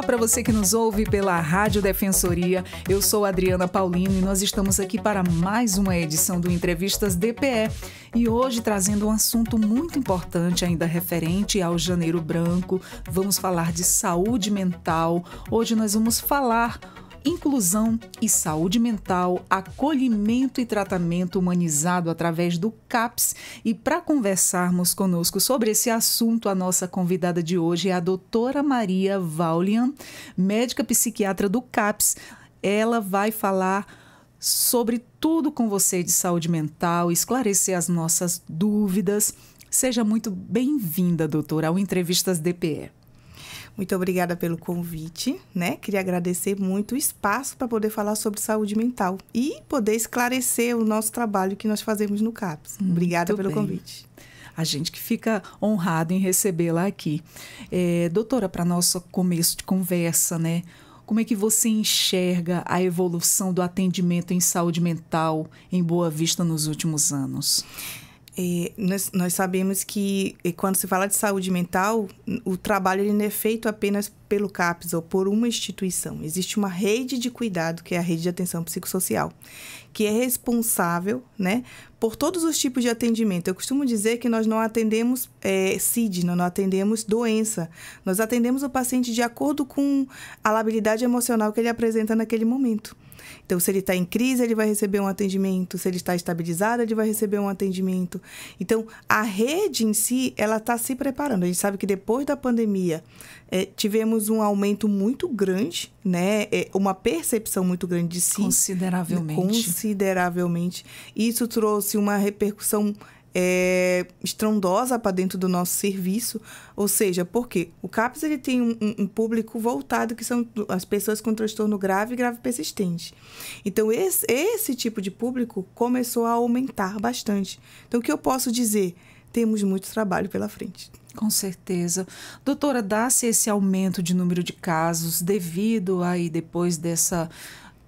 para você que nos ouve pela Rádio Defensoria. Eu sou Adriana Paulino e nós estamos aqui para mais uma edição do Entrevistas DPE. E hoje trazendo um assunto muito importante, ainda referente ao Janeiro Branco. Vamos falar de saúde mental. Hoje nós vamos falar inclusão e saúde mental, acolhimento e tratamento humanizado através do CAPS. E para conversarmos conosco sobre esse assunto, a nossa convidada de hoje é a doutora Maria Vaulian, médica psiquiatra do CAPS. Ela vai falar sobre tudo com você de saúde mental, esclarecer as nossas dúvidas. Seja muito bem-vinda, doutora, ao Entrevistas DPE. Muito obrigada pelo convite, né? Queria agradecer muito o espaço para poder falar sobre saúde mental e poder esclarecer o nosso trabalho que nós fazemos no CAPS. Obrigada pelo convite. A gente que fica honrado em recebê-la aqui. Doutora, para nosso começo de conversa, né? Como é que você enxerga a evolução do atendimento em saúde mental em Boa Vista nos últimos anos? Nós sabemos que quando se fala de saúde mental, o trabalho ele não é feito apenas pelo CAPS ou por uma instituição. Existe uma rede de cuidado, que é a rede de atenção psicossocial, que é responsável, né, por todos os tipos de atendimento. Eu costumo dizer que nós não atendemos CID, nós não atendemos doença. Nós atendemos o paciente de acordo com a labilidade emocional que ele apresenta naquele momento. Então, se ele está em crise, ele vai receber um atendimento. Se ele está estabilizado, ele vai receber um atendimento. Então, a rede em si, ela está se preparando. A gente sabe que depois da pandemia, tivemos um aumento muito grande, né? Uma percepção muito grande de si. Consideravelmente. Isso trouxe uma repercussão estrondosa para dentro do nosso serviço. Ou seja, por quê? O CAPS ele tem um público voltado, que são as pessoas com transtorno grave e grave persistente. Então, esse tipo de público começou a aumentar bastante. Então, o que eu posso dizer? Temos muito trabalho pela frente. Com certeza. Doutora, dá-se esse aumento de número de casos devido aí, depois dessa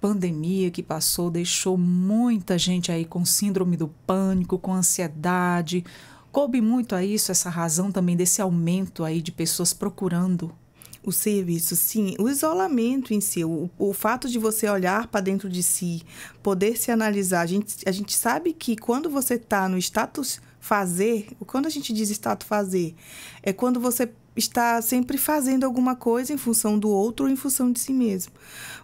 pandemia que passou, deixou muita gente aí com síndrome do pânico, com ansiedade. Coube muito a isso, essa razão também desse aumento aí de pessoas procurando o serviço, sim. O isolamento em si, o fato de você olhar para dentro de si, poder se analisar. A gente sabe que quando você está no status fazer, quando a gente diz status fazer, é quando você está sempre fazendo alguma coisa em função do outro ou em função de si mesmo.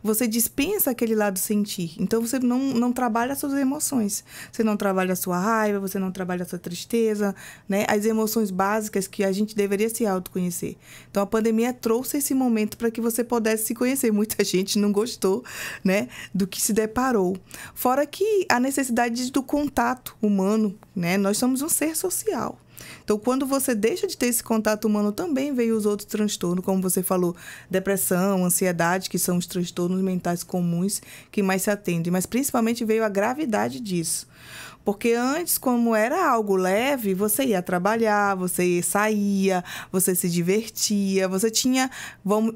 Você dispensa aquele lado sentir. Então, você não trabalha as suas emoções. Você não trabalha a sua raiva, você não trabalha a sua tristeza, né? As emoções básicas que a gente deveria se autoconhecer. Então, a pandemia trouxe esse momento para que você pudesse se conhecer. Muita gente não gostou, né, do que se deparou. Fora que a necessidade do contato humano, né? Nós somos um ser social. Então, quando você deixa de ter esse contato humano, também veio os outros transtornos, como você falou, depressão, ansiedade, que são os transtornos mentais comuns que mais se atendem. Mas, principalmente, veio a gravidade disso. Porque antes, como era algo leve, você ia trabalhar, você saía, você se divertia, você tinha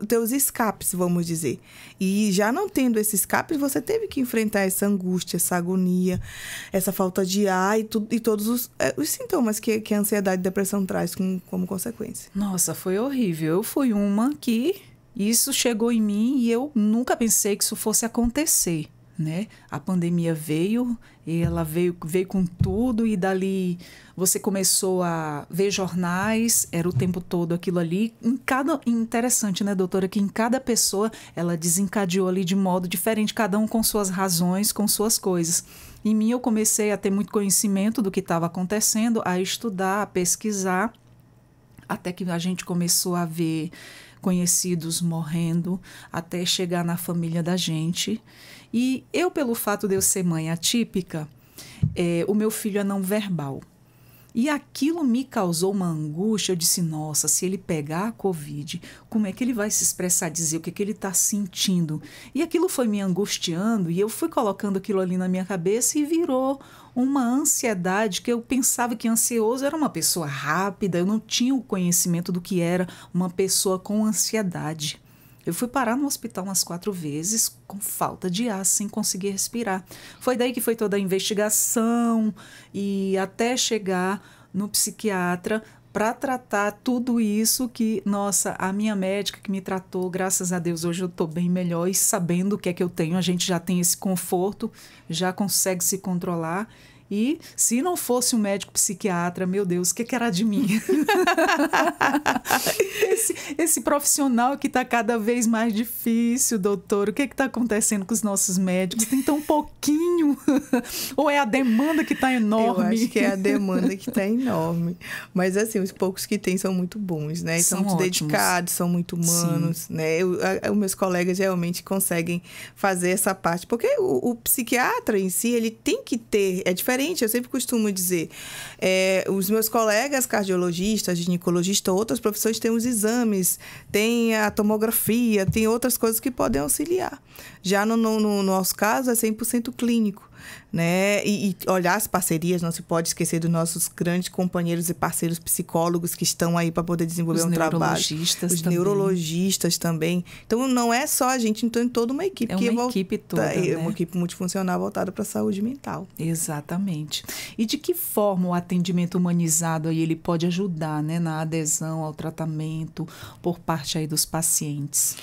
teus escapes, vamos dizer. E já não tendo esses escapes, você teve que enfrentar essa angústia, essa agonia, essa falta de ar e todos os sintomas que a ansiedade e a depressão traz como consequência. Nossa, foi horrível. Eu fui uma que isso chegou em mim e eu nunca pensei que isso fosse acontecer, né? A pandemia veio e ela veio com tudo, e dali você começou a ver jornais, era o tempo todo aquilo ali. Interessante, né, doutora, que em cada pessoa ela desencadeou ali de modo diferente, cada um com suas razões, com suas coisas. Em mim eu comecei a ter muito conhecimento do que estava acontecendo, a estudar, a pesquisar, até que a gente começou a ver conhecidos morrendo, até chegar na família da gente. E eu, pelo fato de eu ser mãe atípica, o meu filho é não verbal. E aquilo me causou uma angústia. Eu disse, nossa, se ele pegar a Covid, como é que ele vai se expressar, dizer o que ele está sentindo? E aquilo foi me angustiando e eu fui colocando aquilo ali na minha cabeça e virou uma ansiedade, que eu pensava que ansioso era uma pessoa rápida, eu não tinha o conhecimento do que era uma pessoa com ansiedade. Eu fui parar no hospital umas 4 vezes com falta de ar, sem conseguir respirar. Foi daí que foi toda a investigação e até chegar no psiquiatra, para tratar tudo isso que, nossa, a minha médica que me tratou, graças a Deus, hoje eu estou bem melhor e sabendo o que é que eu tenho, a gente já tem esse conforto, já consegue se controlar. E se não fosse um médico psiquiatra, meu Deus, o que era de mim? esse profissional que está cada vez mais difícil, doutor. O que está acontecendo com os nossos médicos? Tem tão pouquinho? Ou é a demanda que está enorme? Eu acho que é a demanda que está enorme. Mas, assim, os poucos que tem são muito bons, né? São muito ótimos. Dedicados, são muito humanos, sim, né? Os meus colegas realmente conseguem fazer essa parte. Porque o psiquiatra em si, ele tem que ter... É diferente. Eu sempre costumo dizer, os meus colegas cardiologistas, ginecologistas, outras profissões têm os exames, tem a tomografia, tem outras coisas que podem auxiliar. Já no nosso caso, é 100% clínico. Né? E olhar as parcerias, não se pode esquecer dos nossos grandes companheiros e parceiros psicólogos que estão aí para poder desenvolver um trabalho. Os neurologistas também. Então, não é só a gente, então, toda uma equipe. É uma equipe toda, né? Uma equipe multifuncional voltada para a saúde mental. Exatamente. E de que forma o atendimento humanizado aí, ele pode ajudar, né, na adesão ao tratamento por parte aí dos pacientes?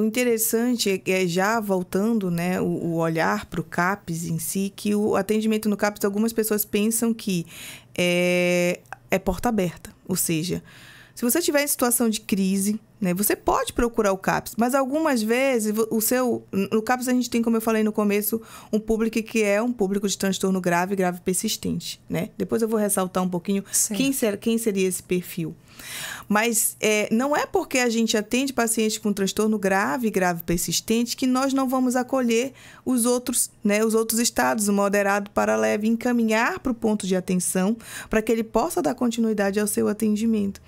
O interessante é já voltando, né, o olhar para o CAPS em si, que o atendimento no CAPS, algumas pessoas pensam que é porta aberta. Ou seja, se você estiver em situação de crise, né, você pode procurar o CAPS, mas algumas vezes no CAPS a gente tem, como eu falei no começo, um público que é um público de transtorno grave persistente, né? Depois eu vou ressaltar um pouquinho quem seria esse perfil. Mas não é porque a gente atende pacientes com transtorno grave persistente que nós não vamos acolher os outros, né, os outros estados, o moderado para leve, encaminhar para o ponto de atenção para que ele possa dar continuidade ao seu atendimento.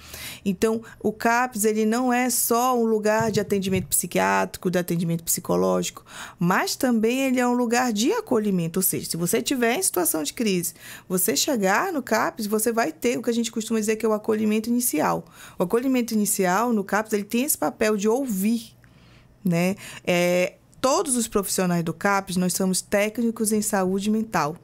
Então, o CAPS, ele não é só um lugar de atendimento psiquiátrico, de atendimento psicológico, mas também ele é um lugar de acolhimento. Ou seja, se você estiver em situação de crise, você chegar no CAPS, você vai ter o que a gente costuma dizer que é o acolhimento inicial. O acolhimento inicial no CAPS, ele tem esse papel de ouvir, né? Todos os profissionais do CAPS, nós somos técnicos em saúde mental.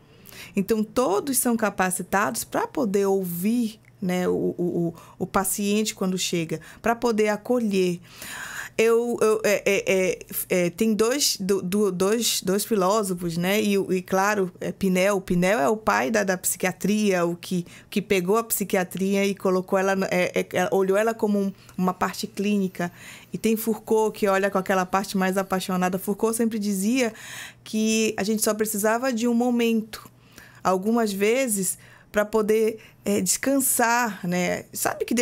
Então, todos são capacitados para poder ouvir, né, o paciente quando chega, para poder acolher. Tem dois filósofos, né? E claro, Pinel. Pinel é o pai da psiquiatria, o que pegou a psiquiatria e colocou ela, olhou ela como uma parte clínica. E tem Foucault, que olha com aquela parte mais apaixonada. Foucault sempre dizia que a gente só precisava de um momento. Algumas vezes, para poder descansar, né? Sabe que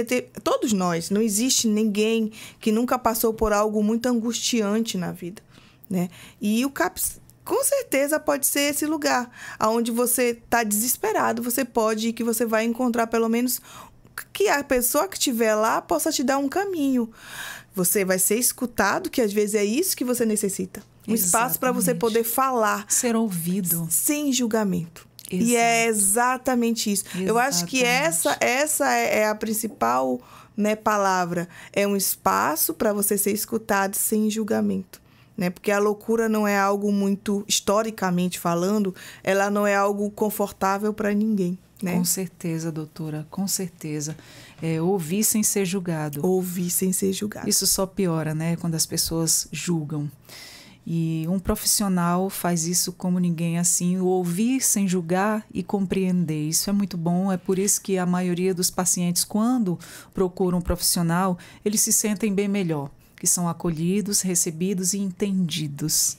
todos nós, não existe ninguém que nunca passou por algo muito angustiante na vida, né? E o CAPS, com certeza, pode ser esse lugar onde você está desesperado, que você vai encontrar pelo menos que a pessoa que estiver lá possa te dar um caminho. Você vai ser escutado, que às vezes é isso que você necessita. Um espaço para você poder falar. Ser ouvido. Sem julgamento. Exato. E é exatamente isso. Exatamente. Eu acho que essa é a principal, né, palavra. É um espaço para você ser escutado sem julgamento. Né? Porque a loucura não é algo muito, historicamente falando, ela não é algo confortável para ninguém. Né? Com certeza, doutora, com certeza. Ouvir sem ser julgado. Ouvir sem ser julgado. Isso só piora, né? Quando as pessoas julgam. E um profissional faz isso como ninguém, assim, ouvir sem julgar e compreender. Isso é muito bom, é por isso que a maioria dos pacientes, quando procuram um profissional, eles se sentem bem melhor, que são acolhidos, recebidos e entendidos.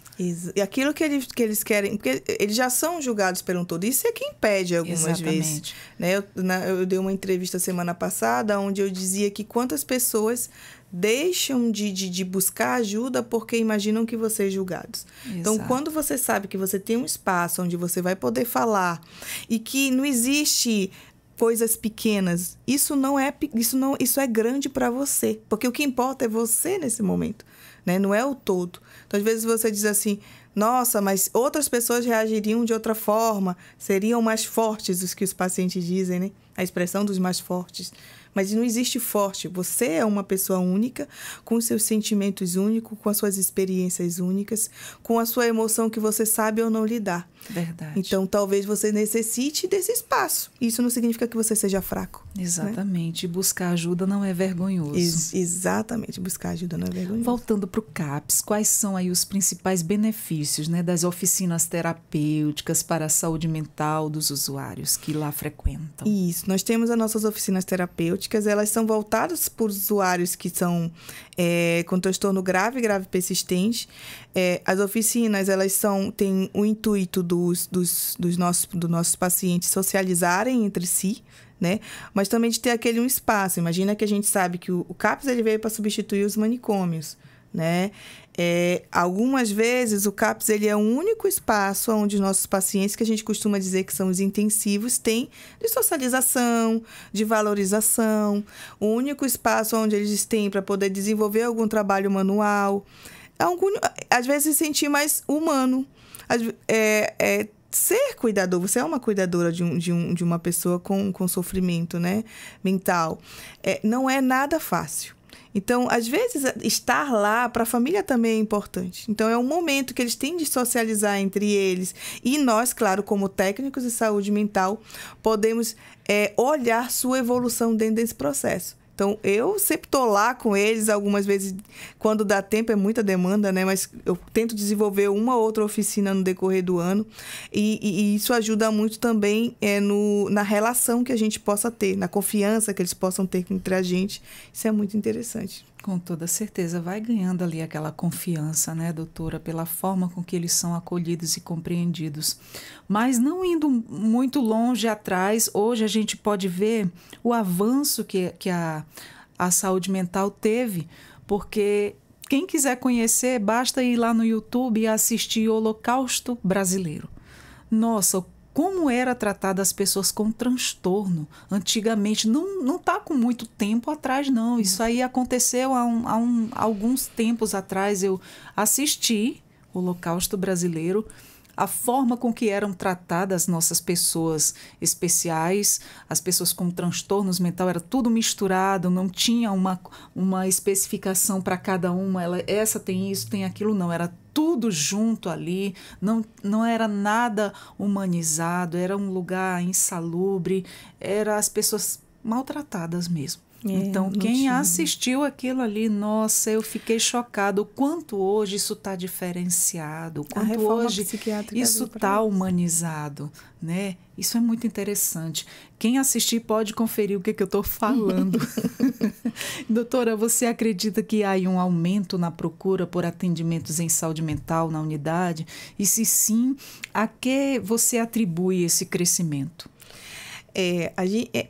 E aquilo que eles querem, porque eles já são julgados pelo todo, isso é que impede algumas vezes. Né? Eu dei uma entrevista semana passada, onde eu dizia que quantas pessoas deixam de buscar ajuda porque imaginam que vão ser julgados. Exato. Então, quando você sabe que você tem um espaço onde você vai poder falar e que não existe coisas pequenas, isso é grande para você, porque o que importa é você nesse momento, né? Não é o todo. Então, às vezes você diz assim, nossa, mas outras pessoas reagiriam de outra forma, seriam mais fortes, os que os pacientes dizem, né? A expressão dos mais fortes. Mas não existe forte. Você é uma pessoa única, com os seus sentimentos únicos, com as suas experiências únicas, com a sua emoção que você sabe ou não lidar. Verdade. Então, talvez você necessite desse espaço. Isso não significa que você seja fraco. Exatamente. Né? Buscar ajuda não é vergonhoso. Exatamente. Buscar ajuda não é vergonhoso. Voltando para o CAPS, quais são aí os principais benefícios, né, das oficinas terapêuticas para a saúde mental dos usuários que lá frequentam? Isso. Nós temos as nossas oficinas terapêuticas. Elas são voltadas para os usuários que são com transtorno grave e grave persistente. As oficinas, elas têm o intuito dos nossos pacientes socializarem entre si, né? Mas também de ter aquele um espaço. Imagina que a gente sabe que o CAPS ele veio para substituir os manicômios, né? Algumas vezes o CAPS ele é o único espaço onde os nossos pacientes, que a gente costuma dizer que são os intensivos, têm de socialização, de valorização, o único espaço onde eles têm para poder desenvolver algum trabalho manual, às vezes se sentir mais humano, ser cuidador. Você é uma cuidadora de uma pessoa com sofrimento, né, mental. Não é nada fácil. Então, às vezes, estar lá para a família também é importante. Então, é um momento que eles têm de socializar entre eles. E nós, claro, como técnicos de saúde mental, podemos olhar sua evolução dentro desse processo. Então, eu sempre estou lá com eles, algumas vezes, quando dá tempo, é muita demanda, né? Mas eu tento desenvolver uma ou outra oficina no decorrer do ano. E isso ajuda muito também na relação que a gente possa ter, na confiança que eles possam ter entre a gente. Isso é muito interessante. Com toda certeza, vai ganhando ali aquela confiança, né, doutora, pela forma com que eles são acolhidos e compreendidos. Mas não indo muito longe atrás, hoje a gente pode ver o avanço que a saúde mental teve, porque quem quiser conhecer, basta ir lá no YouTube e assistir Holocausto Brasileiro. Nossa, como era tratada as pessoas com transtorno antigamente. Não está com muito tempo atrás, não. Isso aí aconteceu há alguns tempos atrás. Eu assisti o Holocausto Brasileiro, a forma com que eram tratadas nossas pessoas especiais, as pessoas com transtornos mentais, era tudo misturado, não tinha uma especificação para cada uma. Essa tem isso, tem aquilo, não. Era tudo junto ali, não era nada humanizado, era um lugar insalubre, eram as pessoas maltratadas mesmo. Então, quem assistiu aquilo ali, nossa, eu fiquei chocado. O quanto hoje isso está diferenciado, o quanto hoje isso está humanizado, né? Isso é muito interessante. Quem assistir pode conferir o que eu estou falando. Doutora, você acredita que há um aumento na procura por atendimentos em saúde mental na unidade? E se sim, a que você atribui esse crescimento?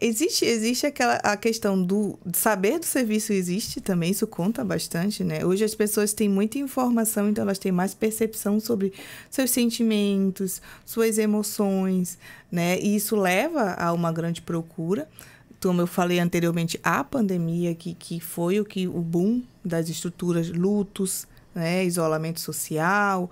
Existe a questão do saber do serviço, existe também, isso conta bastante, né? Hoje as pessoas têm muita informação, então elas têm mais percepção sobre seus sentimentos, suas emoções, né? E isso leva a uma grande procura. Como eu falei anteriormente, a pandemia, que foi o boom das estruturas, lutos, né, isolamento social,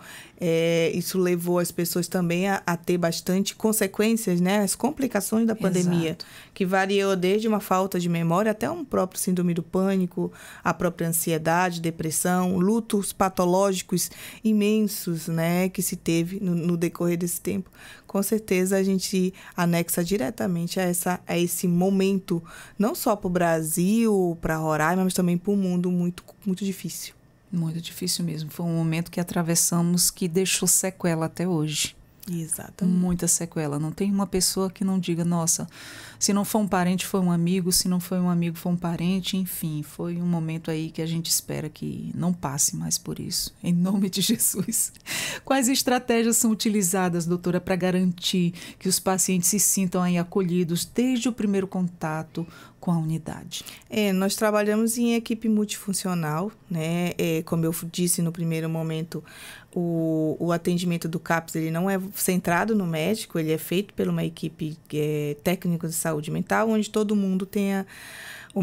isso levou as pessoas também a ter bastante consequências, né, as complicações da pandemia. Exato. Que variou desde uma falta de memória até um próprio síndrome do pânico, a própria ansiedade, depressão, lutos patológicos imensos, né, que se teve no decorrer desse tempo. Com certeza a gente anexa diretamente a esse momento, não só para o Brasil, para Roraima, mas também para o mundo muito, muito difícil. Muito difícil mesmo. Foi um momento que atravessamos que deixou sequela até hoje. Exatamente. Muita sequela. Não tem uma pessoa que não diga, nossa, se não for um parente, foi um amigo, se não foi um amigo, foi um parente, enfim, foi um momento aí que a gente espera que não passe mais por isso. Em nome de Jesus. Quais estratégias são utilizadas, doutora, para garantir que os pacientes se sintam aí acolhidos desde o primeiro contato com a unidade? Nós trabalhamos em equipe multifuncional, né? Como eu disse no primeiro momento, o atendimento do CAPS ele não é centrado no médico, ele é feito por uma equipe técnica de saúde mental, onde todo mundo tenha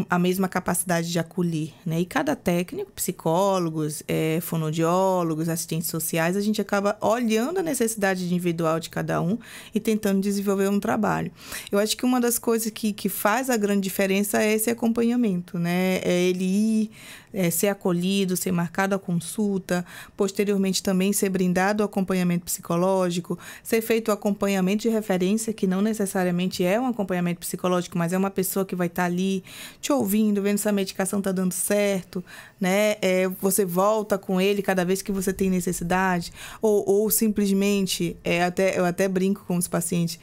a mesma capacidade de acolher, né? E cada técnico, psicólogos, fonoaudiólogos, assistentes sociais, a gente acaba olhando a necessidade individual de cada um e tentando desenvolver um trabalho. Eu acho que uma das coisas que faz a grande diferença é esse acompanhamento, né? É ele ir, ser acolhido, ser marcado a consulta, posteriormente também ser brindado o acompanhamento psicológico, ser feito o acompanhamento de referência, que não necessariamente é um acompanhamento psicológico, mas é uma pessoa que vai estar ali te ouvindo, vendo se a medicação está dando certo, né? Você volta com ele cada vez que você tem necessidade, ou simplesmente, eu até brinco com os pacientes,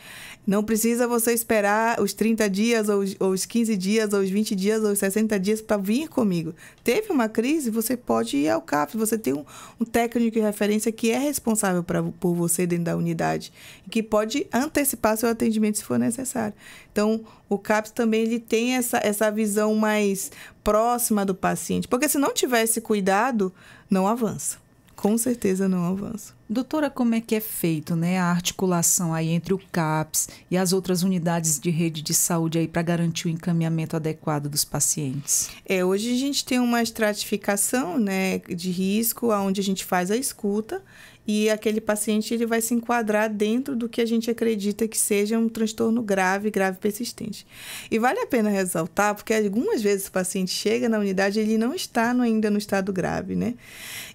não precisa você esperar os 30 dias, ou os 15 dias, ou os 20 dias, ou os 60 dias para vir comigo. Teve uma crise, você pode ir ao CAPS, você tem um técnico de referência que é responsável por você dentro da unidade, e que pode antecipar seu atendimento se for necessário. Então, o CAPS também ele tem essa visão mais próxima do paciente, porque se não tiver esse cuidado, não avança. Com certeza não avança. Doutora, como é que é feito, né, a articulação aí entre o CAPS e as outras unidades de rede de saúde aí para garantir o encaminhamento adequado dos pacientes? Hoje a gente tem uma estratificação, né, de risco, onde a gente faz a escuta e aquele paciente ele vai se enquadrar dentro do que a gente acredita que seja um transtorno grave persistente. E vale a pena ressaltar, porque algumas vezes o paciente chega na unidade e ele não está ainda no estado grave, né?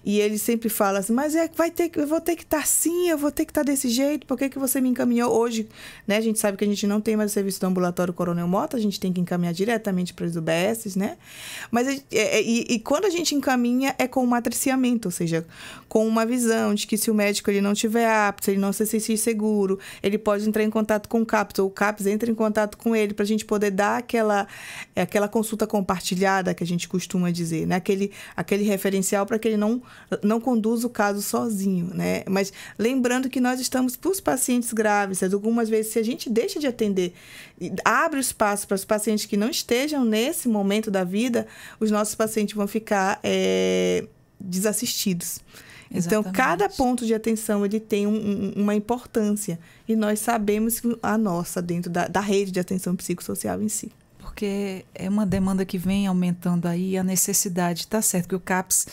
E ele sempre fala assim, mas eu vou ter que estar assim, eu vou ter que estar desse jeito, por que você me encaminhou hoje? Né? A gente sabe que a gente não tem mais o serviço do ambulatório Coronel Mota, a gente tem que encaminhar diretamente para as UBSs, né? Mas quando a gente encaminha é com um matriciamento, ou seja, com uma visão de que se o médico ele não estiver apto, se ele não se sentir seguro, ele pode entrar em contato com o CAPS, ou o CAPS entra em contato com ele, para a gente poder dar aquela consulta compartilhada que a gente costuma dizer, né? Aquele referencial para que ele não conduza o caso sozinho, né? Mas lembrando que nós estamos para os pacientes graves, algumas vezes se a gente deixa de atender, abre o espaço para os pacientes que não estejam nesse momento da vida, os nossos pacientes vão ficar desassistidos. Exatamente. Então, cada ponto de atenção ele tem uma importância e nós sabemos a nossa dentro da rede de atenção psicossocial em si. Porque é uma demanda que vem aumentando aí, a necessidade, está certo que o CAPS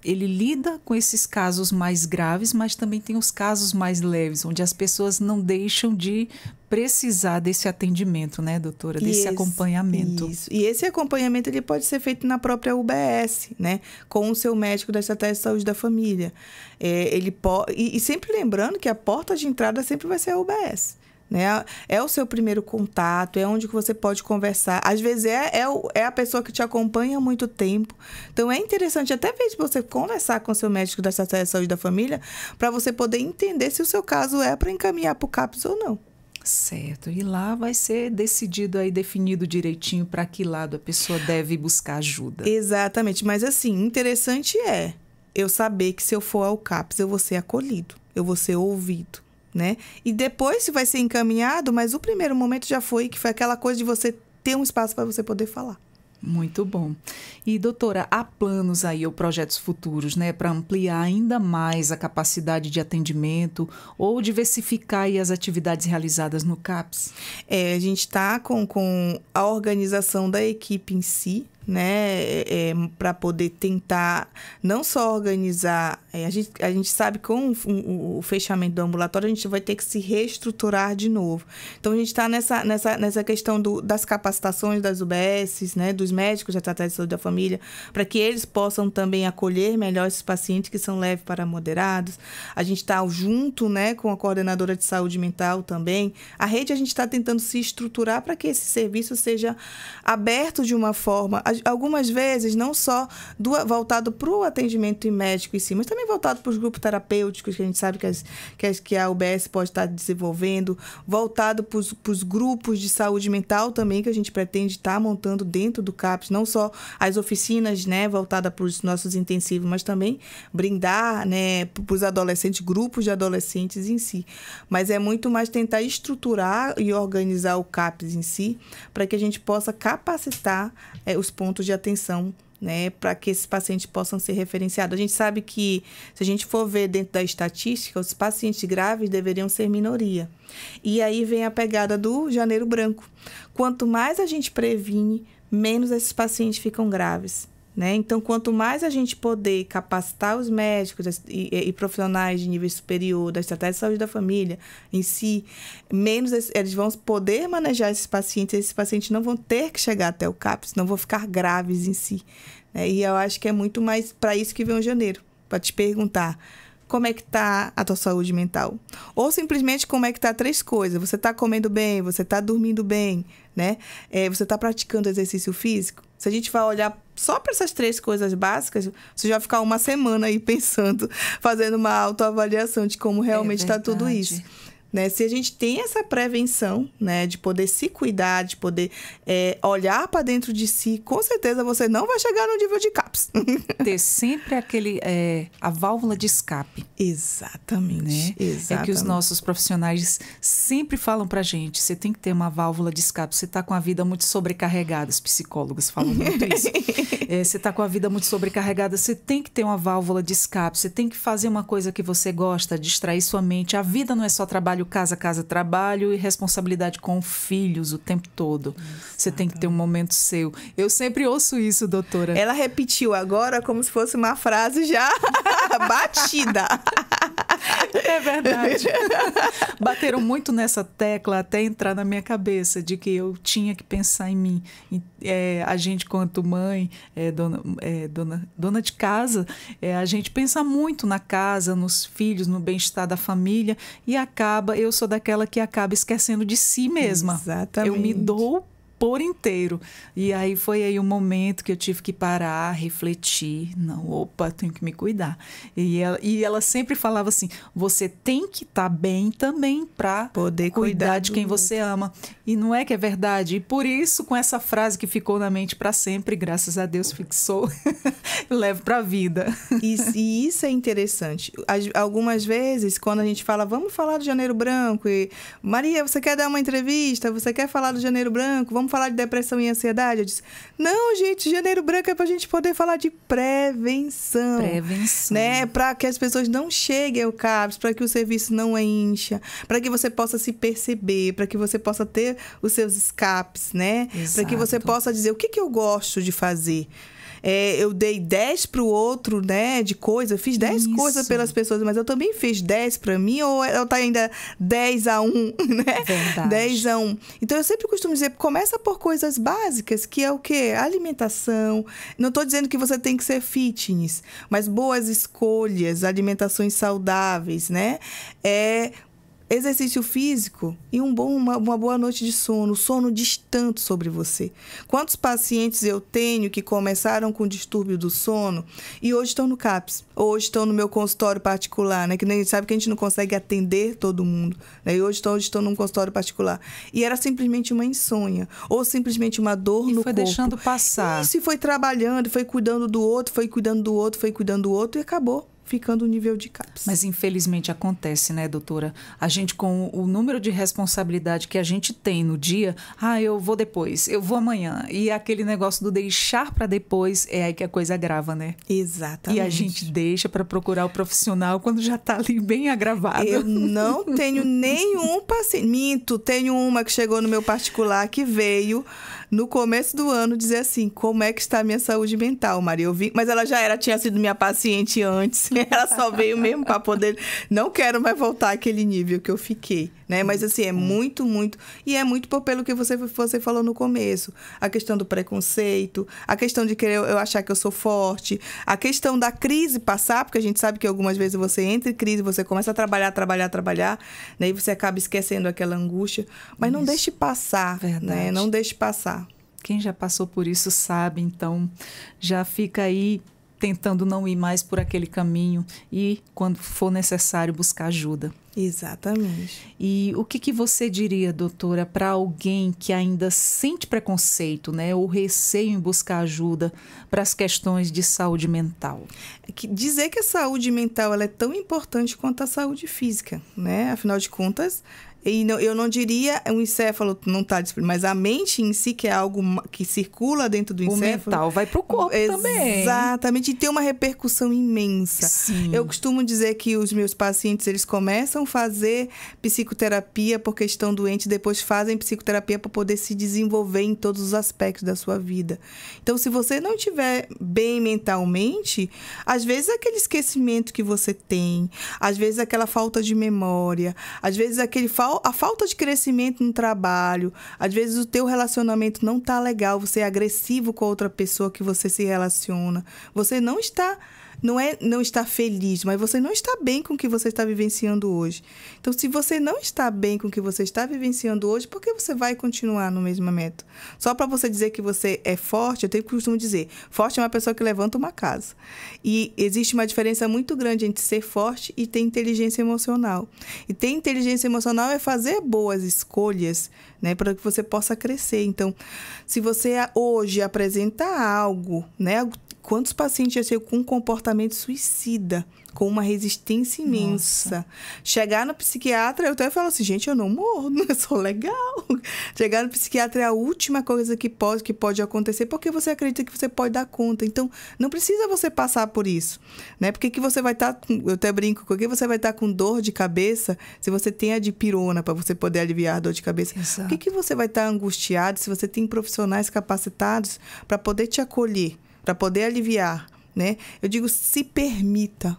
ele lida com esses casos mais graves, mas também tem os casos mais leves, onde as pessoas não deixam de precisar desse atendimento, né, doutora? Desse acompanhamento. Isso. E esse acompanhamento ele pode ser feito na própria UBS, né? Com o seu médico da estratégia de saúde da família. E sempre lembrando que a porta de entrada sempre vai ser a UBS. Né? É o seu primeiro contato, é onde que você pode conversar. Às vezes é a pessoa que te acompanha há muito tempo. Então, é interessante até mesmo você conversar com o seu médico da estratégia de saúde da família para você poder entender se o seu caso é para encaminhar para o CAPS ou não. Certo. E lá vai ser decidido aí, definido direitinho para que lado a pessoa deve buscar ajuda. Exatamente. Mas, assim, interessante é eu saber que se eu for ao CAPS, eu vou ser acolhido, eu vou ser ouvido. Né? E depois se vai ser encaminhado, mas o primeiro momento já foi, que foi aquela coisa de você ter um espaço para você poder falar. Muito bom. E, doutora, há planos aí ou projetos futuros, né, para ampliar ainda mais a capacidade de atendimento ou diversificar aí as atividades realizadas no CAPS? A gente está com a organização da equipe em si, né, para poder tentar não só organizar, a gente sabe que com o fechamento do ambulatório a gente vai ter que se reestruturar de novo. Então a gente está nessa questão das capacitações das UBSs, né, dos médicos da estratégia de saúde da família, para que eles possam também acolher melhor esses pacientes que são leves para moderados. A gente está junto, né, com a coordenadora de saúde mental também. A rede a gente está tentando se estruturar para que esse serviço seja aberto de uma forma, algumas vezes, não só voltado para o atendimento médico em si, mas também voltado para os grupos terapêuticos, que a gente sabe que a UBS pode estar desenvolvendo, voltado para os grupos de saúde mental também, que a gente pretende estar montando dentro do CAPS, não só as oficinas, né, voltadas para os nossos intensivos, mas também brindar, né, para os adolescentes, grupos de adolescentes em si. Mas é muito mais tentar estruturar e organizar o CAPS em si, para que a gente possa capacitar os pontos de atenção, né, para que esses pacientes possam ser referenciados. A gente sabe que, se a gente for ver dentro da estatística, os pacientes graves deveriam ser minoria. E aí vem a pegada do janeiro branco. Quanto mais a gente previne, menos esses pacientes ficam graves, né? Então, quanto mais a gente poder capacitar os médicos e profissionais de nível superior da estratégia de saúde da família em si, menos eles vão poder manejar esses pacientes não vão ter que chegar até o CAPS, não vão ficar graves em si, né? E eu acho que é muito mais para isso que vem o janeiro, para te perguntar como é que está a tua saúde mental. Ou simplesmente como é que está 3 coisas. Você está comendo bem, você está dormindo bem, né? Você está praticando exercício físico. Se a gente vai olhar só para essas 3 coisas básicas, você já vai ficar uma semana aí pensando, fazendo uma autoavaliação de como realmente está tudo isso. Né? Se a gente tem essa prevenção, né, de poder se cuidar, de poder olhar para dentro de si, com certeza você não vai chegar no nível de CAPS. Ter sempre a válvula de escape. Exatamente, né? Exatamente. É que os nossos profissionais sempre falam pra gente, você tem que ter uma válvula de escape. Você está com a vida muito sobrecarregada, os psicólogos falam muito isso. Você está com a vida muito sobrecarregada, você tem que ter uma válvula de escape, você tem que fazer uma coisa que você gosta, distrair sua mente. A vida não é só trabalho, casa, trabalho e responsabilidade com filhos o tempo todo. Você tem que ter um momento seu. Eu sempre ouço isso, doutora. Ela repetiu agora como se fosse uma frase já batida. É verdade. Bateram muito nessa tecla até entrar na minha cabeça de que eu tinha que pensar em mim. A gente, quanto mãe, dona de casa, a gente pensa muito na casa, nos filhos, no bem-estar da família e eu sou daquela que acaba esquecendo de si mesma. Exatamente. Eu me dou por inteiro. E aí foi aí um momento que eu tive que parar, refletir. Não, opa, tenho que me cuidar. E ela sempre falava assim, você tem que estar bem também para poder cuidar de quem você ama. E não é que é verdade. E por isso, com essa frase que ficou na mente para sempre, graças a Deus fixou, eu levo para a vida. E isso é interessante. Algumas vezes, quando a gente fala, vamos falar do Janeiro Branco, e Maria, você quer dar uma entrevista? Você quer falar do Janeiro Branco? Vamos falar de depressão e ansiedade? Eu disse, não, gente, Janeiro Branco é pra gente poder falar de prevenção. Prevenção. Né? Para que as pessoas não cheguem ao CAPS, para que o serviço não encha, para que você possa se perceber, para que você possa ter os seus escapes, né? Para que você possa dizer o que eu gosto de fazer. Eu dei 10 para o outro, né, de coisa, fiz 10 coisas pelas pessoas, mas eu também fiz 10 para mim, ou tá ainda 10-1, né? Verdade. 10-1. Então, eu sempre costumo dizer, começa por coisas básicas, que é o quê? Alimentação. Não estou dizendo que você tem que ser fitness, mas boas escolhas, alimentações saudáveis, né? Exercício físico e uma boa noite de sono. O sono diz tanto sobre você. Quantos pacientes eu tenho que começaram com distúrbio do sono e hoje estão no CAPS, hoje estão no meu consultório particular, né? Que nem sabe que a gente não consegue atender todo mundo, né? E hoje estão num consultório particular. E era simplesmente uma insônia ou simplesmente uma dor no corpo. E foi deixando passar. Isso, e foi trabalhando, foi cuidando do outro, foi cuidando do outro, foi cuidando do outro e acabou ficando o nível de CAPS. Mas infelizmente acontece, né, doutora? A gente, com o número de responsabilidade que a gente tem no dia, eu vou depois, eu vou amanhã. E aquele negócio do deixar para depois é aí que a coisa agrava, né? Exatamente. E a gente deixa para procurar o profissional quando já tá ali bem agravado. Eu não tenho nenhum paciente. Minto, tenho uma que chegou no meu particular que veio no começo do ano dizer assim, como é que está a minha saúde mental, Maria? Eu vi, mas ela tinha sido minha paciente antes. Ela só veio mesmo para poder... Não quero mais voltar àquele nível que eu fiquei, né? Mas assim, é muito, muito... E é muito pelo que você falou no começo. A questão do preconceito, a questão de querer eu achar que eu sou forte, a questão da crise passar, porque a gente sabe que algumas vezes você entra em crise, você começa a trabalhar, né? E você acaba esquecendo aquela angústia. Mas não deixe passar, né? Não deixe passar. Quem já passou por isso sabe, então já fica aí tentando não ir mais por aquele caminho e, quando for necessário, buscar ajuda. Exatamente. E o que você diria, doutora, para alguém que ainda sente preconceito, né, ou receio em buscar ajuda para as questões de saúde mental? Dizer que a saúde mental ela é tão importante quanto a saúde física, né? Afinal de contas, E não, eu não diria um encéfalo não está disponível, mas a mente em si, que é algo que circula dentro do encéfalo. O mental vai para o corpo também. Exatamente, e tem uma repercussão imensa. Sim. Eu costumo dizer que os meus pacientes, eles começam a fazer psicoterapia porque estão doentes, depois fazem psicoterapia para poder se desenvolver em todos os aspectos da sua vida. Então, se você não estiver bem mentalmente, às vezes aquele esquecimento que você tem, às vezes aquela falta de memória, às vezes a falta de crescimento no trabalho, às vezes o teu relacionamento não tá legal, você é agressivo com a outra pessoa que você se relaciona, você não está feliz, mas você não está bem com o que você está vivenciando hoje. Então, se você não está bem com o que você está vivenciando hoje, por que você vai continuar no mesmo método? Só para você dizer que você é forte, eu tenho costume dizer, forte é uma pessoa que levanta uma casa. E existe uma diferença muito grande entre ser forte e ter inteligência emocional. E ter inteligência emocional é fazer boas escolhas, né, para que você possa crescer. Então, se você hoje apresenta algo, né, quantos pacientes já chegam com um comportamento suicida, com uma resistência imensa? Nossa. Chegar no psiquiatra, eu até falo assim, gente, eu não morro, eu sou legal. Chegar no psiquiatra é a última coisa que pode acontecer, porque você acredita que você pode dar conta. Então, não precisa você passar por isso, né? Porque que você vai estar, eu até brinco, porque você vai estar com dor de cabeça se você tem a dipirona para você poder aliviar a dor de cabeça? Exato. Por que você vai estar angustiado se você tem profissionais capacitados para poder te acolher, para poder aliviar, né? Eu digo, se permita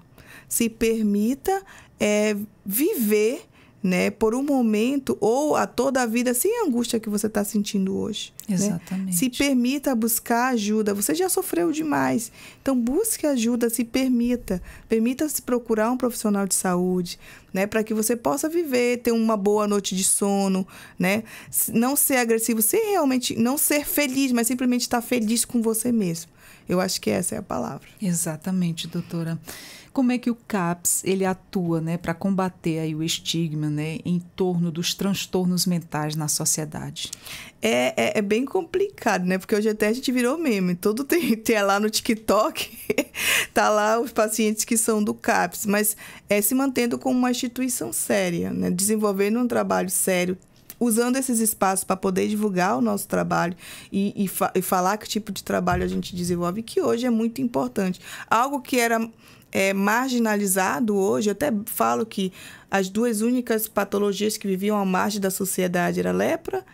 viver, né, por um momento ou a toda a vida sem a angústia que você está sentindo hoje. Exatamente. Né? Se permita buscar ajuda. Você já sofreu demais. Então, busque ajuda, se permita. Permita-se procurar um profissional de saúde, né, para que você possa viver, ter uma boa noite de sono, né? Não ser agressivo, realmente não ser feliz, mas simplesmente estar feliz com você mesmo. Eu acho que essa é a palavra. Exatamente, doutora. Como é que o CAPS ele atua, né, para combater aí o estigma, né, em torno dos transtornos mentais na sociedade? É bem complicado, né? Porque hoje até a gente virou meme. Tudo tem lá no TikTok, tá lá os pacientes que são do CAPS, mas se mantendo como uma instituição séria, né? Desenvolvendo um trabalho sério, usando esses espaços para poder divulgar o nosso trabalho e falar que tipo de trabalho a gente desenvolve, que hoje é muito importante. Algo que era marginalizado hoje, eu até falo que as duas únicas patologias que viviam à margem da sociedade era a lepra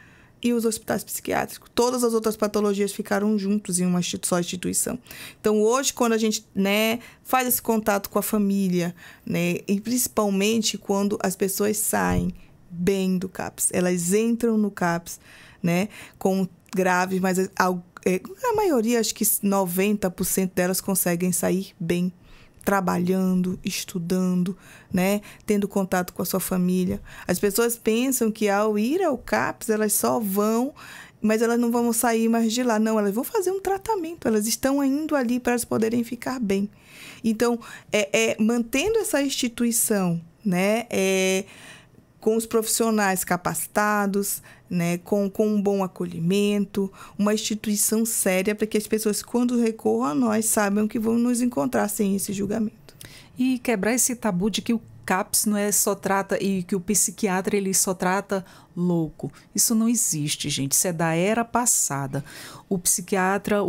e os hospitais psiquiátricos. Todas as outras patologias ficaram juntos em uma só instituição. Então, hoje, quando a gente, né, faz esse contato com a família, né, e principalmente quando as pessoas saem bem do CAPS, elas entram no CAPS, né, com graves, mas a maioria, acho que 90% delas conseguem sair bem, trabalhando, estudando, né, tendo contato com a sua família. As pessoas pensam que ao ir ao CAPS, elas só vão, mas elas não vão sair mais de lá. Não, elas vão fazer um tratamento, elas estão indo ali para elas poderem ficar bem. Então, mantendo essa instituição, né, com os profissionais capacitados, né, com um bom acolhimento, uma instituição séria para que as pessoas, quando recorram a nós, saibam que vão nos encontrar sem esse julgamento. E quebrar esse tabu de que o CAPS não é só trata, e que o psiquiatra ele só trata louco. Isso não existe, gente. Isso é da era passada. O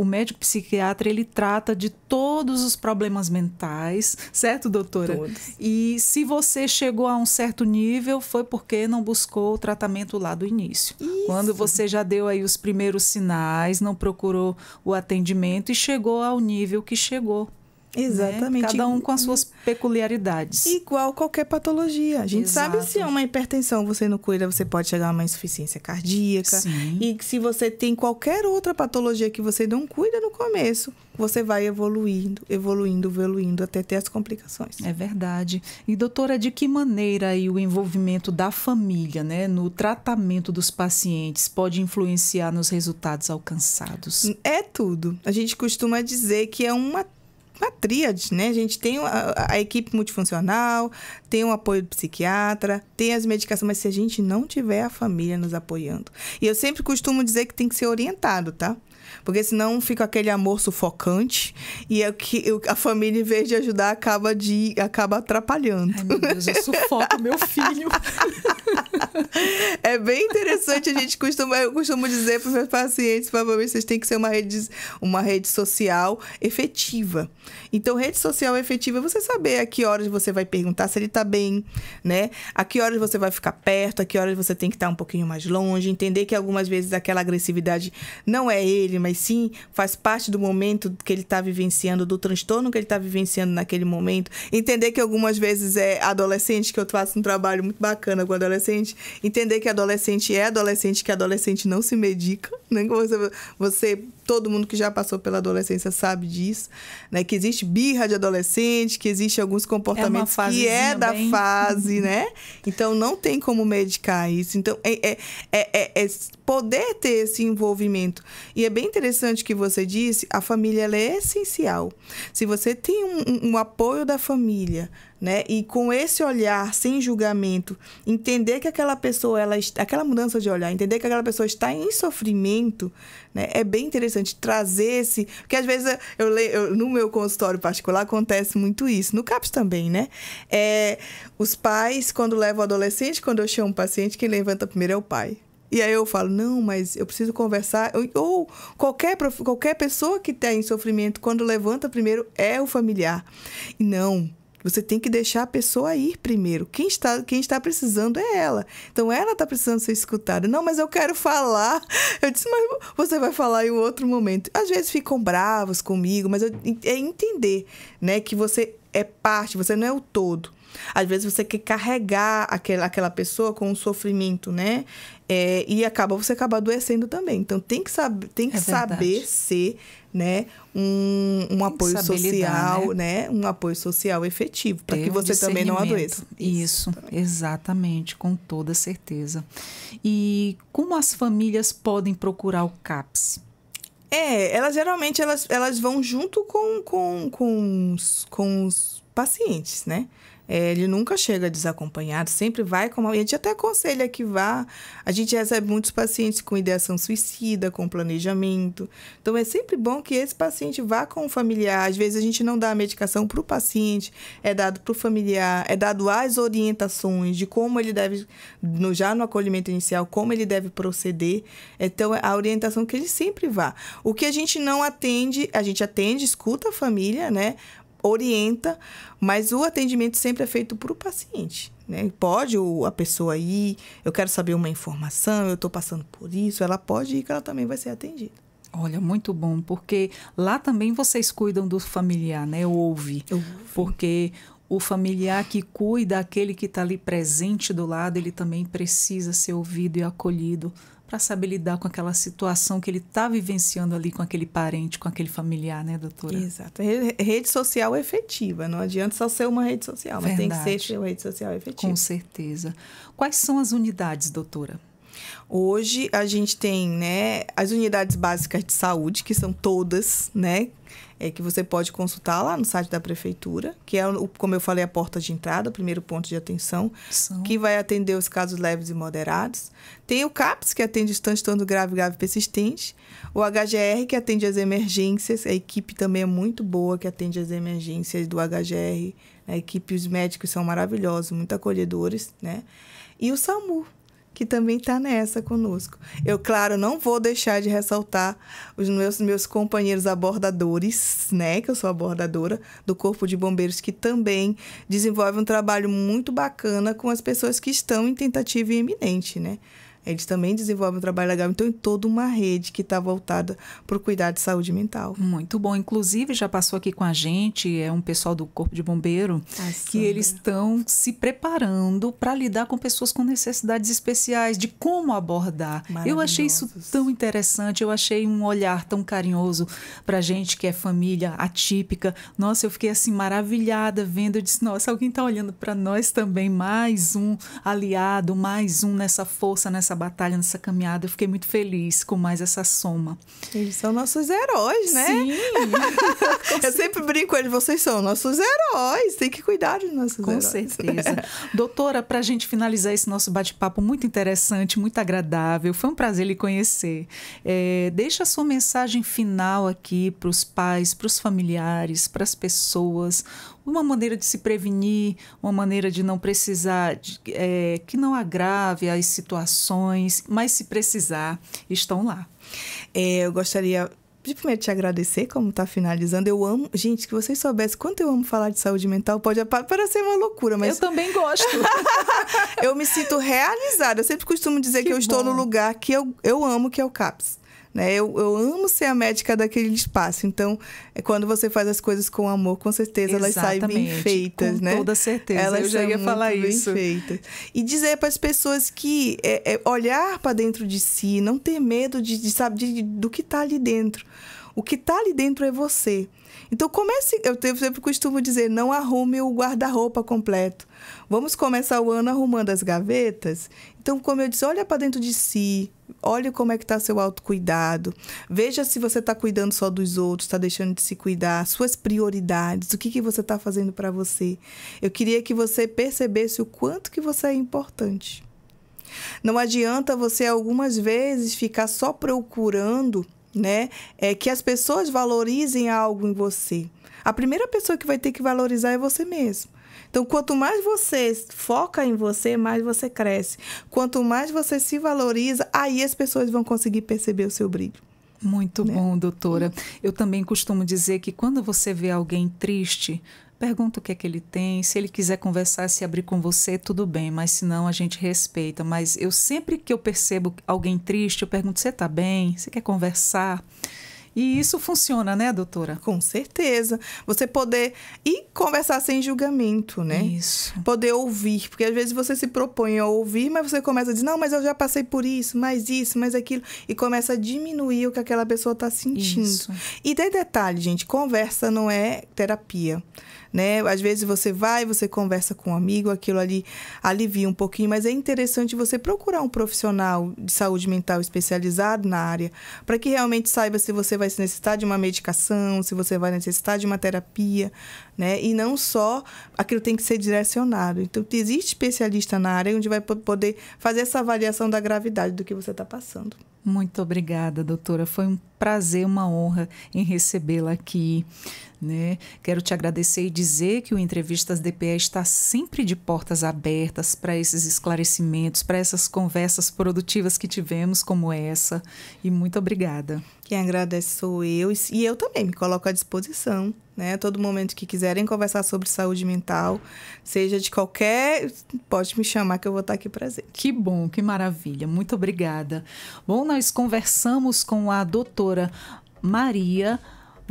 médico psiquiatra, ele trata de todos os problemas mentais, certo, doutora? Todos. E se você chegou a um certo nível, foi porque não buscou o tratamento lá do início. Isso. Quando você já deu aí os primeiros sinais, não procurou o atendimento e chegou ao nível que chegou. Exatamente. Né? Cada um com as suas peculiaridades. Igual qualquer patologia. A gente Exato. sabe se é uma hipertensão, você não cuida, você pode chegar a uma insuficiência cardíaca. Sim. E se você tem qualquer outra patologia que você não cuida no começo, você vai evoluindo, até ter as complicações. É verdade. E, doutora, de que maneira aí o envolvimento da família, né, no tratamento dos pacientes pode influenciar nos resultados alcançados? É tudo. A gente costuma dizer que é uma tríade, né? A gente tem a equipe multifuncional, tem o apoio do psiquiatra, tem as medicações, mas se a gente não tiver a família nos apoiando. E eu sempre costumo dizer que tem que ser orientado, tá? Porque senão fica aquele amor sufocante e a família, em vez de ajudar, acaba atrapalhando. Ai, meu Deus, eu sufoco meu filho. É bem interessante, eu costumo dizer para os meus pacientes, por favor, vocês têm que ser uma rede social efetiva. Então, rede social efetiva é você saber a que horas você vai perguntar se ele está bem, né? A que horas você vai ficar perto, a que horas você tem que estar um pouquinho mais longe, entender que algumas vezes aquela agressividade não é ele, mas sim faz parte do momento que ele está vivenciando, do transtorno que ele está vivenciando naquele momento. Entender que algumas vezes é adolescente, que eu faço um trabalho muito bacana com adolescente, entender que adolescente é adolescente, que adolescente não se medica, né? Todo mundo que já passou pela adolescência sabe disso, né? Que existe birra de adolescente, que existe alguns comportamentos que é da fase, né? Então, não tem como medicar isso. Então, é poder ter esse envolvimento. E é bem interessante que você disse, a família ela é essencial. Se você tem um apoio da família, né? E com esse olhar, sem julgamento, entender que aquela pessoa, aquela mudança de olhar, entender que aquela pessoa está em sofrimento, né? É bem interessante trazer esse... Porque às vezes no meu consultório particular acontece muito isso. No CAPS também, né? Os pais, quando levam o adolescente, quando eu chamo o paciente, quem levanta primeiro é o pai. E aí eu falo, não, mas eu preciso conversar. Ou qualquer pessoa que está em sofrimento, quando levanta primeiro, é o familiar. E não... Você tem que deixar a pessoa ir primeiro. Quem está precisando é ela. Então, ela está precisando ser escutada. Não, mas eu quero falar. Eu disse, mas você vai falar em um outro momento. Às vezes ficam bravos comigo, mas é entender, né, que você é parte, você não é o todo. Às vezes você quer carregar aquela pessoa com um sofrimento, né? E você acaba adoecendo também. Então, tem que saber ser, né, um apoio social, lidar, né? Um apoio social efetivo, para que você também não adoeça. Isso, exatamente, com toda certeza. E como as famílias podem procurar o CAPS? Elas geralmente elas vão junto com os pacientes, né? Ele nunca chega desacompanhado, sempre vai com... A gente até aconselha que vá. A gente recebe muitos pacientes com ideação suicida, com planejamento. Então, é sempre bom que esse paciente vá com o familiar. Às vezes, a gente não dá a medicação para o paciente, é dado para o familiar, é dado as orientações de como ele deve, já no acolhimento inicial, como ele deve proceder. Então, a orientação que ele sempre vá. O que a gente não atende, a gente atende, escuta a família, né? Orienta, mas o atendimento sempre é feito para o paciente, né? Pode a pessoa ir, eu quero saber uma informação, eu estou passando por isso, ela pode ir que ela também vai ser atendida. Olha, muito bom, porque lá também vocês cuidam do familiar, né? Ouve. Porque o familiar que cuida, aquele que está ali presente do lado, ele também precisa ser ouvido e acolhido para saber lidar com aquela situação que ele está vivenciando ali com aquele parente, com aquele familiar, né, doutora? Exato. Rede social efetiva. Não adianta só ser uma rede social, mas tem que ser uma rede social efetiva. Com certeza. Quais são as unidades, doutora? Hoje, a gente tem, né, as unidades básicas de saúde, que são todas, né, que você pode consultar lá no site da prefeitura, que é, como eu falei, a porta de entrada, o primeiro ponto de atenção, que vai atender os casos leves e moderados. Tem o CAPS, que atende os transtornos grave e persistente. O HGR, que atende as emergências. A equipe também é muito boa, que atende as emergências do HGR. A equipe, os médicos são maravilhosos, muito acolhedores, né? E o SAMU, que também está nessa conosco. Eu, claro, não vou deixar de ressaltar os meus companheiros abordadores, né? Que eu sou abordadora do Corpo de Bombeiros, que também desenvolve um trabalho muito bacana com as pessoas que estão em tentativa iminente, né? Eles também desenvolvem um trabalho legal. Então, em toda uma rede que está voltada para o cuidado de saúde mental. Muito bom. Inclusive, já passou aqui com a gente, é um pessoal do Corpo de Bombeiro, que eles estão se preparando para lidar com pessoas com necessidades especiais, de como abordar. Eu achei isso tão interessante, eu achei um olhar tão carinhoso para a gente que é família atípica. Nossa, eu fiquei assim maravilhada vendo, eu disse, nossa, alguém está olhando para nós também, mais um aliado, mais um nessa força, nessa batalha, nessa caminhada. Eu fiquei muito feliz com mais essa soma. Eles são nossos heróis, né? Sim. Eu sempre brinco com eles, vocês são nossos heróis, tem que cuidar dos nossos heróis. Com certeza. Doutora, para a gente finalizar esse nosso bate-papo muito interessante, muito agradável, foi um prazer lhe conhecer. Deixa a sua mensagem final aqui para os pais, para os familiares, para as pessoas. uma maneira de se prevenir, uma maneira de não precisar, que não agrave as situações, mas se precisar, estão lá. Eu gostaria de primeiro te agradecer, como está finalizando. Eu amo, gente, que vocês soubessem quanto eu amo falar de saúde mental, pode parecer uma loucura, mas... Eu também gosto. Eu me sinto realizada. Eu sempre costumo dizer que eu estou no lugar que eu amo, que é o CAPS. Né? Eu amo ser a médica daquele espaço. Então, quando você faz as coisas com amor, com certeza elas saem bem feitas, com né? toda certeza. Elas eu já ia falar isso. Bem feitas. E dizer para as pessoas que olhar para dentro de si, não ter medo de saber do que está ali dentro. O que está ali dentro é você. Então, comece... Eu sempre costumo dizer, não arrume o guarda-roupa completo. Vamos começar o ano arrumando as gavetas? Então, como eu disse, olha para dentro de si, olha como é que está seu autocuidado, veja se você está cuidando só dos outros, está deixando de se cuidar, suas prioridades, o que você está fazendo para você. Eu queria que você percebesse o quanto que você é importante. Não adianta você, algumas vezes, ficar só procurando, né, que as pessoas valorizem algo em você. A primeira pessoa que vai ter que valorizar é você mesmo. Então, quanto mais você foca em você, mais você cresce. Quanto mais você se valoriza, aí as pessoas vão conseguir perceber o seu brilho. Muito bom, doutora. Eu também costumo dizer que quando você vê alguém triste, pergunta o que é que ele tem. Se ele quiser conversar, se abrir com você, tudo bem. Mas se não, a gente respeita. Mas eu sempre que eu percebo alguém triste, eu pergunto, você está bem? Você quer conversar? E isso funciona, né, doutora? Com certeza. Você poder ir conversar sem julgamento, né? Isso. Poder ouvir. Porque às vezes você se propõe a ouvir, mas você começa a dizer, não, mas eu já passei por isso, mais aquilo. E começa a diminuir o que aquela pessoa está sentindo. Isso. E tem detalhe, gente, conversa não é terapia. Né? Às vezes você conversa com um amigo, aquilo ali alivia um pouquinho, mas é interessante você procurar um profissional de saúde mental especializado na área, para que realmente saiba se você vai necessitar de uma medicação, se você vai necessitar de uma terapia, né? E não só aquilo tem que ser direcionado. Então, existe especialista na área onde vai poder fazer essa avaliação da gravidade do que você está passando. Muito obrigada, doutora. Foi um prazer, uma honra em recebê-la aqui, né? Quero te agradecer e dizer que o Entrevistas DPE está sempre de portas abertas para esses esclarecimentos, para essas conversas produtivas que tivemos como essa. E muito obrigada. Quem agradece sou eu e eu também me coloco à disposição, né? Todo momento que quiserem conversar sobre saúde mental, seja de qualquer... Pode me chamar que eu vou estar aqui presente. Que bom, que maravilha. Muito obrigada. Bom, nós conversamos com a doutora Maria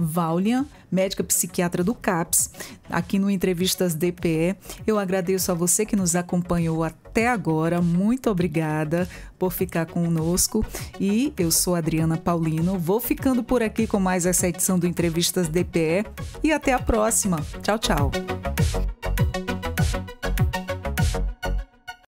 Vaulian, médica psiquiatra do CAPS, aqui no Entrevistas DPE. Eu agradeço a você que nos acompanhou até agora. Muito obrigada por ficar conosco. E eu sou Adriana Paulino. Vou ficando por aqui com mais essa edição do Entrevistas DPE. E até a próxima. Tchau, tchau.